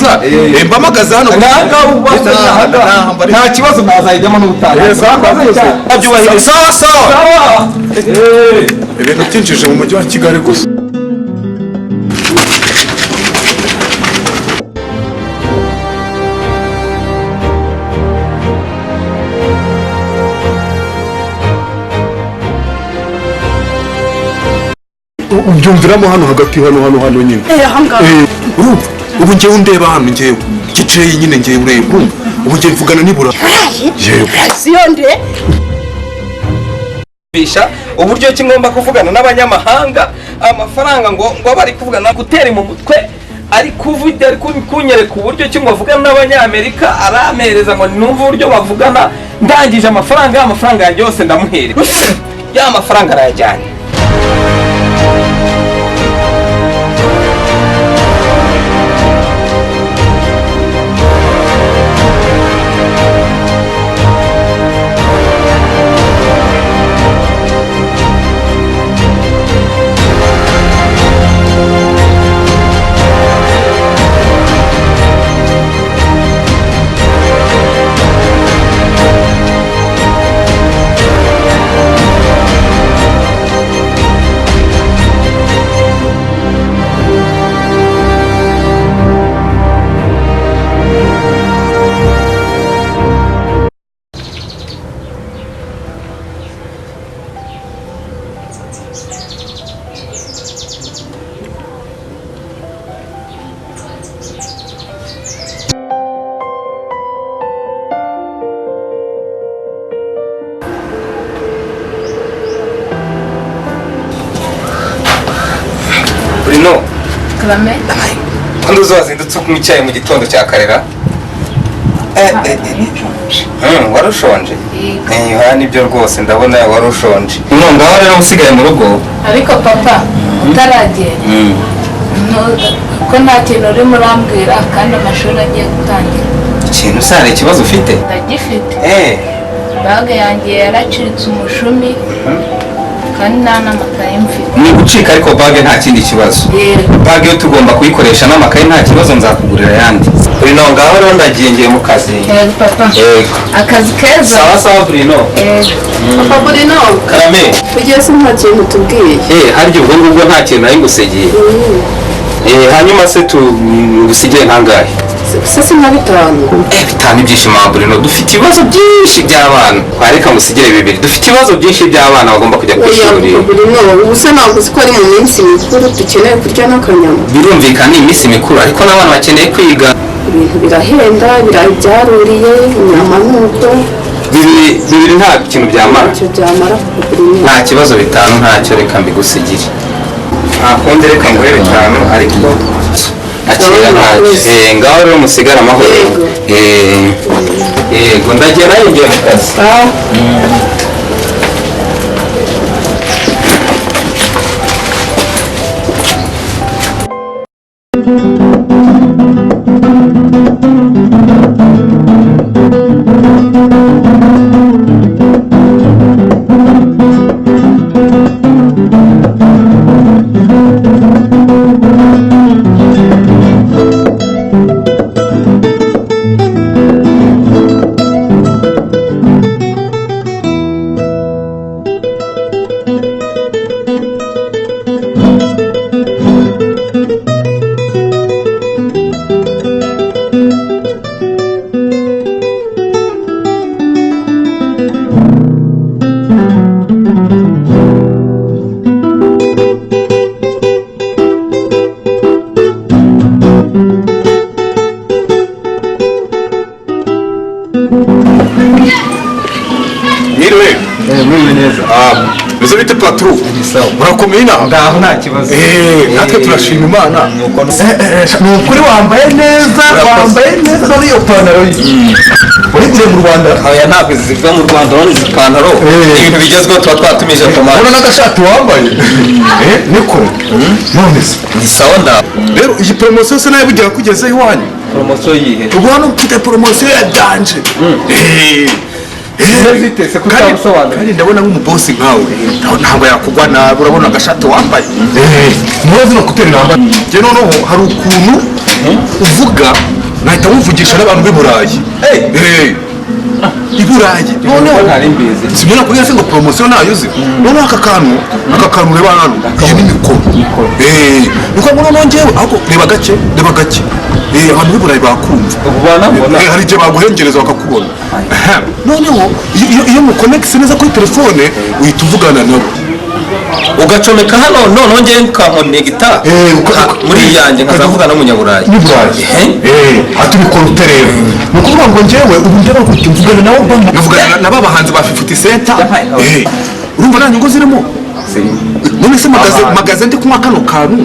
neza mbamagaza hano nta kibazo nazayijyamo n'ubutaha sawa sawa ibintu byinjije mu mujyi wa Kigali gusa ubyumviramo hano hagati hano nyine ubu njyewe undeba hano njyewe giceye nyine njyewe ureba ubu njyewe mvugana nibura yewe siyonde bisha uburyo ki ngomba kuvugana n'abanyamahanga amafaranga ngo bari kuvugana gutera mu mutwe ari kuvuga ari kunyereka uburyo ki ngavugana n'abanyamerika aramereza ngo numva uburyo bavugana ndangije amafaranga yanjye yose ndamuhereza ya mafaranga arayajyanye Bruno Clame Quando uzazindutse kumwicaye mu gitondo cya karera warushonje nibyo rwose ndabona warushonje ngaho rero usigaye mu rugo ariko papa utaragenda ko nta kintu urimo urambwira kandi amashuri agiye gutangira ikintu usanga ikibazo ufite ndagifite bage yanjye yaraciritse umushumi kandi nta n'amakaye mfite ni gucika ariko bage nta kindi kibazo bage yo tugomba kuyikoresha n'amakaye nta kibazo nzakugurira ayandi Bruno ngaho rero ndagiye ngiye mu kazi papa akazi keza sawa Bruno papa Bruno Karame ugiye se nta kintu tubwiye harya ubwo ngubwo nta kintu nari ngusigiye hanyuma se tugusigiye ntangahe sasa nka bitanu ibyishimo Bruno dufite ibibazo byinshi by'abana twareka musigire bibiri dufite ibibazo byinshi by'abana bagomba kujya ku ishuri ubusa ntabwo uzi ko ari mu minsi mikuru dukeneye kurya n'akanyama birumvikana iminsi mikuru ariko n'abana bakeneye kwiga ibintu birahenda byaruriye inyama n'ubwo bibiri nta kintu byamara nta kibazo bitanu ntacyo reka mbigusigire nta kundi reka nguhe bitanu ariko akira ntacyo ngaho rero musigara amahoro yego ndagera yinjiye mu kazi Bizo bite patron murakomeye inama ngaho nta kibazo natwe turashima Imana nukuri wambaye neza n'iyo pantaro uri kure mu Rwanda aya ntabwo ziva mu Rwanda urabona izi pantaro ibintu bigezweho tuba twatumije tomate urabona n'agashati wambaye niko none se ni sawa nda rero iyi promotion se nayo bugira kugeza iwanyu promotion yihe ubu hano mfite promotion ya danje kandi ndabona nk'umubosi nkawe ntabwo yakugwa nabi urabona agashati wambaye mubazi no kutera namba njye noneho hari ukuntu uvuga mpita muvugisha n'abantu b'i Burayi. I Burayi noneho sibyo nakubwira se ngo poromosiyo ntayo uzi. Noneho aka kantu ureba hano iyi ni mikoro. Nuko noneho njyewe ahubwo reba gake abantu b'i Burayi bakumva. Hari igihe baguhengereza bakakubona. Noneho iyo mukonekise neza kuri telefone uhita uvugana nabo ugacomeka hano noneho njye nkamonegita muri yanjye nkazavugana n'umunyaburayi ati bikora ute rero ni ukuvuga ngo njyewe ubu njyewe gutya mvugana nabo nkavugana na b'abahanzi ba 50 Cent urumva nta nyungu zirimo none se magaze ndi kunywa kano kantu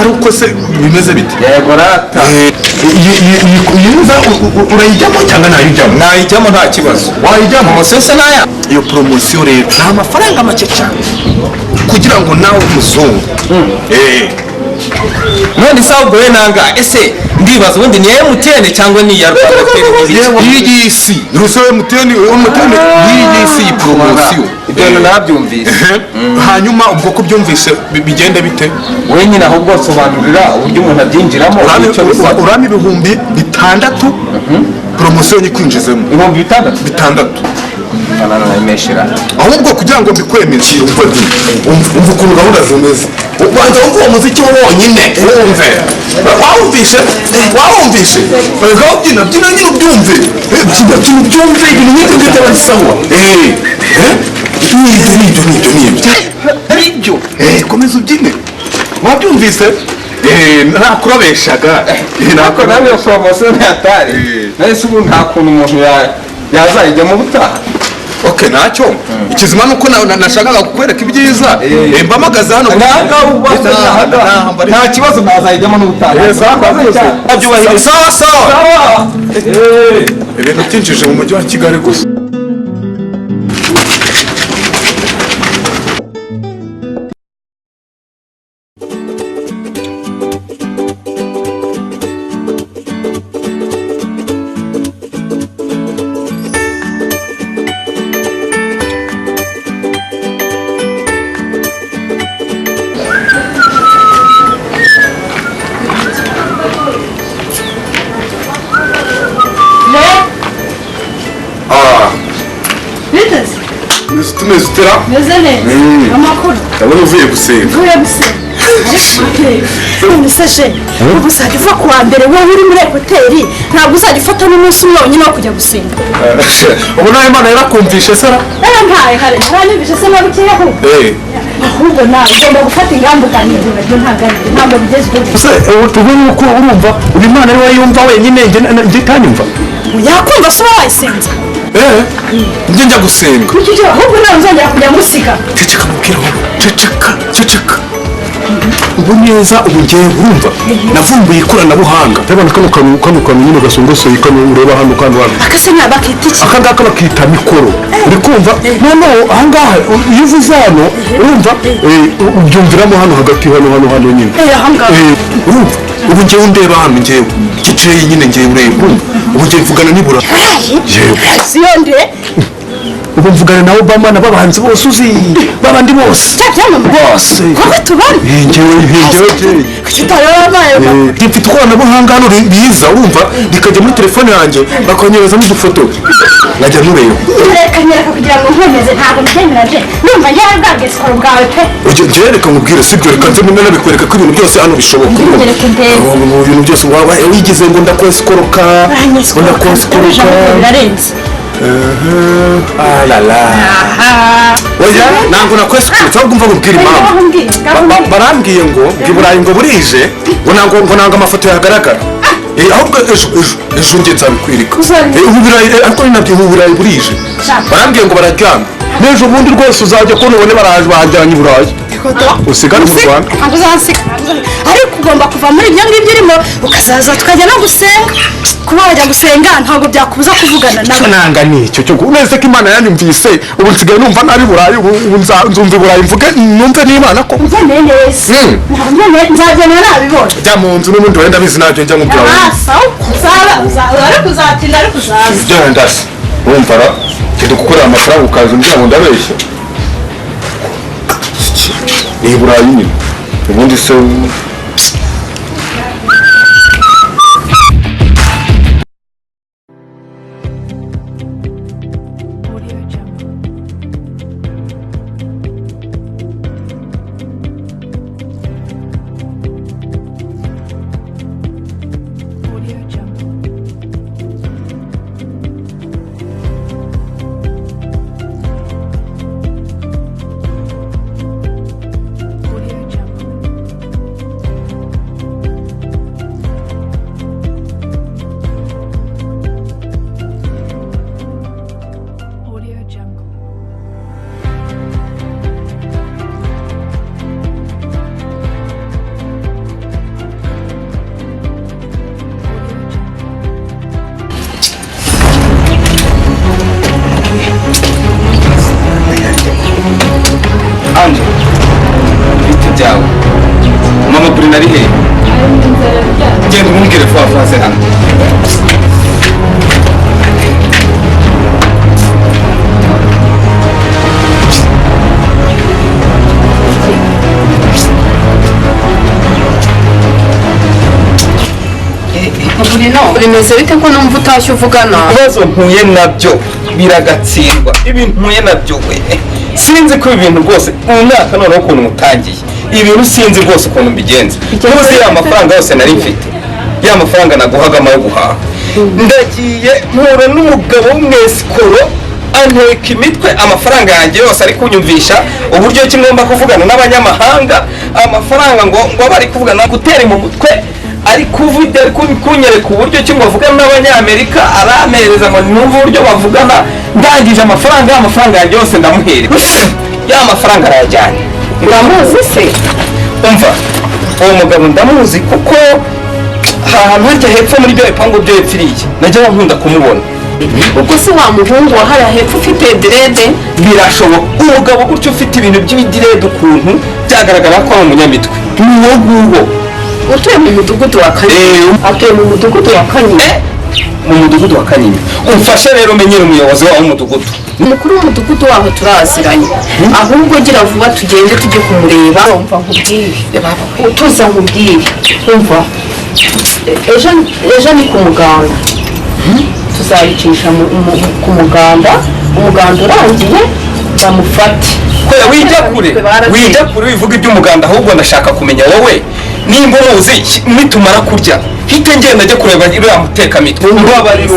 ariko se bimeze bite yego rata yinza urayijyamo cyangwa nayijyamo nta kibazo wayijyamo promosiyo se naya iyo promosiyo rero ni amafaranga make cyane kugira ngo nawe umuzungu none se ahubwo we nanga ese ndibaza ubundi ni MTN cyangwa ni ya Rwanda y'isi rusobe MTN y'isi iyi promosiyo ibyo nabyumvise hanyuma ubwo ko byumvise bigende bite we nyine ahubwo sobanurira uburyo umuntu abyinjiramo urami ibihumbi 6 promosiyo nyikwinjizemo ibihumbi 6 ahubwo kugira ngo mbikwemeze umva ukuntu gahunda zimeze ubanza wumva uwo muziki wo wonyine wawumvishe byina nyine ubyumve ibintu nk'ibyo ngibyo aba sawa nibyo komeza ubyine wabyumvise nakurabeshaga nako nawe iyo promosiyo ntiyatari nahise ubu nta kuntu umuntu yazayijya mu butaha ntacyo ikizima nuko nashakaga kukwereka ibyiza mbamagaza hano nta kibazo nazayijyamo n'ubutaha sawa ibintu byinjije mu mujyi wa Kigali gusa tumeze utera meze neza amakuru ndabona uvuye gusenga none se je ubu uzajya uva kuwa mbere wowe uri muri hoteli ntabwo uzajya ufata n'umunsi umwe wonyine wo kujya gusenga ubu nawe Imana yarakumvishe sara ntaye haranyumvishe se na bukeyaho ahubwo nawe ugomba gufata ingamba uganira nabyo ntabwo bigezweho tubona uko urumva ubu Imana ari we yumva wenyine njye itanyumva yakumva se uba wayisenza njye njya gusenga ahubwo nawe uzongera kujya musiga ceceka mubwira wowe ceceka ubu neza ubu ngewe urumva navumbuye ikoranabuhanga ndabona kano kantu nyine gasongosoye kano ureba hano akase naba bakita iki aka ngaka bakita mikoro uri kumva noneho ahangaha iyo uvuze hano urumva ubyumviramo hano hagati hano nyine urumva ubu ngewe ndeba hano ngewe giceye nyine ngewe ureba ubu ngewe mvugana nibura siyonde ubu mvugana na Obama na babahanzi bose uzi babandi bose bose kuko tubona ngewe mfite ikoranabuhanga hano riza urumva rikajya muri telefone yanjye bakanyerezamo udufoto nkajya nureba reka kugira ngo nkomeze ntabwo mbyemeranye numva nyarabwabwe sikoro bwawe pe ngewe reka nkubwire sibyo reka nze mumena bikwereka ko ibintu byose hano bishoboka ibintu byose waba wigize ngo ndakosikoroka birarenze oya ntabwo nakwesikuritse ahubwo mva kubwira impamvu barambwiye ngo i Burayi ngo burije ngo ntabwo amafoto yagaragara ahubwo ejo nge nzabikwereka ubu Burayi ariko nabyo ubu Burayi burije barambwiye ngo bararyamye n'ejo bundi rwose uzajya kubona ubone bajyanye i Burayi usigane mu Rwanda ariko ugomba kuva muri ibyo ngibyo urimo ukazaza tukajya no gusenga kuba wajya gusenga ntabwo byakubuza kuvugana nawe nanga nicyo cyo neza ko Imana yanyumvise ubu nsigaye numva nabi Burayi ubu nzumva i Burayi mvuge numve n'Imana ko mvene neza nzagenda nabibona jya mu nzu n'ubundi wenda bizi nabyo njya nkubwira ariko uzatinda ariko uzaza genda se wumva ra kidi gukorera amafaranga ukaza umbwira ngo ndabeshya ni Burayi nyine ubundi se Kevin ari he? Genda umubwire vuba vuba aze hano. bimeze bite ko numva utashye uvugana? Ibibazo mpuye nabyo biragatsindwa, ibintu mpuye nabyo we sinzi ko ibi bintu rwose uyu mwaka noneho ukuntu mutangiye ibintu sinzi rwose ukuntu mbigenza. Ntuzi ya mafaranga yose nari mfite, ya mafaranga naguhagamo yo guhaha, ndagiye mpura n'umugabo w'umwesikoro anteka imitwe, amafaranga yanjye yose ari kunyumvisha uburyo ki ngomba kuvugana n'abanyamahanga, amafaranga ngo bari kuvugana gutera mu mutwe, ari kuvuga ari kunyereka uburyo ki bavugana n'abanyamerika, aramereza ngo numva uburyo bavugana, ndangije amafaranga yanjye yose ndamuhereza. Ya mafaranga arayajyanye. Uramuzi se? Umva, uwo mugabo ndamuzi kuko ahantu harya hepfo muri byo bipangu byo hepfiriye najya nkunda kumubona. Ubwo se wa muhungu wa hariya hepfo ufite direde? Birashoboka, umugabo gutyo ufite ibintu by'ibidirede ukuntu byagaragara ko ari umunyamitwe, ni uwo nguwo utuye mu mudugudu wa Kanyinya. Atuye mu mudugudu wa Kanyinya. Mu mudugudu wa Kanyinya. Umfashe rero menyere umuyobozi wawo w'umudugudu. Umukuru w'umudugudu waho turaziranye, ahubwo gira vuba tugende tujye kumureba. Umva nkubwire, utuza nkubwire, umva ejo ni ku muganda, tuzayicisha ku muganda, umuganda urangiye bamufate. Wijya kure wivuga iby'umuganda, ahubwo ndashaka kumenya wowe nimba uzi nitumara kurya hite ngenda ajya kureba iriya mutekamitwe. Mbabarira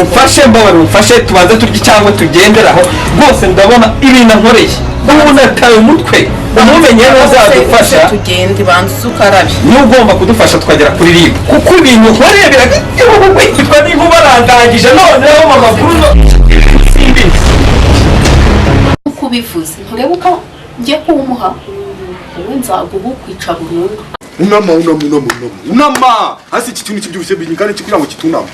umfashe tubanze turye cyangwa tugenderaho, rwose ndabona ibintu nkoreye ubu nataye umutwe. Umumenye n'uzadufasha tugende banza ukarabe, niwe ugomba kudufasha tukagera kuri ribu, kuko ibintu nkoreye biragitwa niba barandangije noneho amakuru simbizi uko ubivuze. Nturebe uko ngiye kuwumuha, wowe nzaguha ukwica burundu. Unama hasi iki kintu kibyibushye binyikane kugira ngo kitunama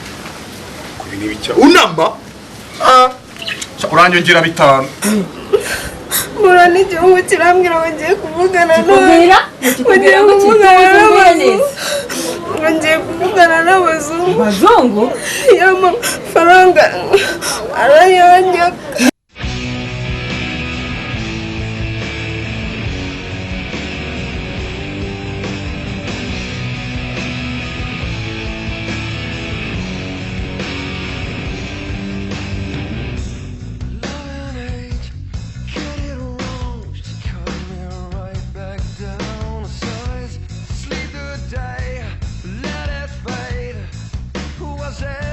kuri n'ibicya unama uranyongera 5. Mura n'igihugu kirambwira ngo ngiye kuvugana n'abazungu y'amafaranga arayanyaga. Sleep the day, let it fade. Who was it?